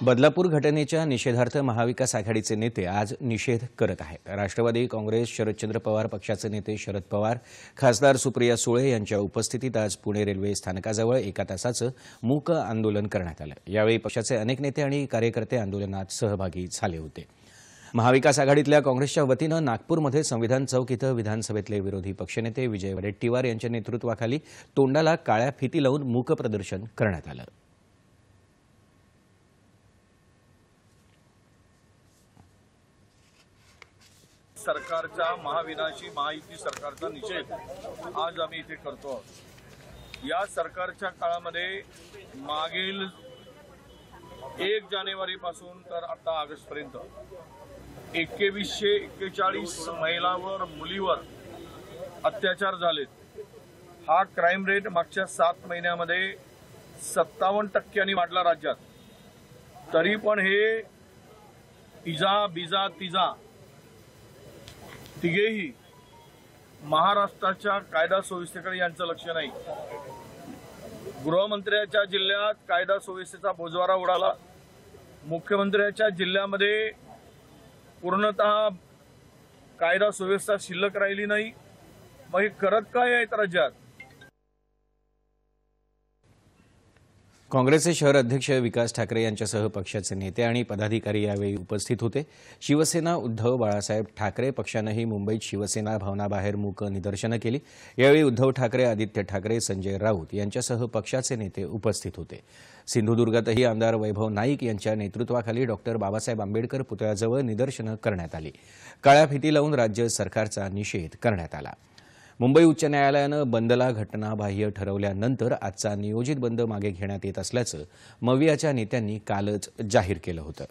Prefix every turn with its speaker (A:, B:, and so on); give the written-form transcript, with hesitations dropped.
A: बदलापूर घटनेच्या निषेधार्थ महाविकास आघाडीचे नेते आज निषेध करत आहेत। राष्ट्रवादी काँग्रेस, शरदचंद्र पवार पक्षाचे नेते शरद पवार, खासदार सुप्रिया सुळे यांच्या उपस्थितीत आज पुणे रेल्वे स्थानकाजवळ एका तासाचं मूक आंदोलन करण्यात आलं। यावेळी पक्षाचे अनेक नेते आणि कार्यकर्ते आंदोलनात सहभागी झाले होते। महाविकास आघाडीतल्या काँग्रेसच्या वतीनं नागपूरमध्ये संविधान चौक इथं विधानसभेतले विरोधी पक्षनेते विजय वडेट्टीवार यांच्या नेतृत्वाखाली तोंडाला काळ्या फिती लावून मूक प्रदर्शन करण्यात आलं।
B: सरकारच्या महाविनाशी महायुती सरकारचा निषेध आज आम्ही इथे करतो। या सरकारच्या काळामध्ये मागील 1 जानेवारीपासून तर आता ऑगस्टपर्यंत 2141 महिलांवर मुलीवर अत्याचार झालेत। हा क्राईम रेट मागच्या 7 महिन्यामध्ये 57% वाढला राज्यात। तरी पण हे इजा बिजा तिजा तिघेही महाराष्ट्राच्या कायदा सुव्यवस्थेकडे यांचं लक्ष नाही। गृहमंत्र्याच्या जिल्ह्यात कायदा सुव्यवस्थेचा बोजवारा उडाला। मुख्यमंत्र्याच्या जिल्ह्यामध्ये पूर्णतः कायदा सुव्यवस्था शिल्लक राहिली नाही। मग हे करत काय आहेत राज्यात?
A: काँग्रेसचे शहर अध्यक्ष विकास ठाकरे यांच्यासह पक्षाचे नेते आणि पदाधिकारी यावेळी उपस्थित होते। शिवसेना उद्धव बाळासाहेब ठाकरे पक्षानेही मुंबईत शिवसेना भवनाबाहेर मूक निदर्शनं केली। यावेळी उद्धव ठाकरे, आदित्य ठाकरे, संजय राऊत यांच्यासह पक्षाचे नेते उपस्थित होते। सिंधुदुर्गातही आमदार वैभव नाईक यांच्या नेतृत्वाखाली डॉक्टर बाबासाहेब आंबेडकर पुतळ्याजवळ निदर्शनं करण्यात आली। काळ्या फिती लावून राज्य सरकारचा निषेध करण्यात आला। मुंबई उच्च न्यायालयानं बंदला घटनाबाह्य ठरवल्यानंतर आजचा नियोजित बंद मागे घेण्यात येत असल्याचं मविआच्या नेत्यांनी कालच जाहीर केलं होतं।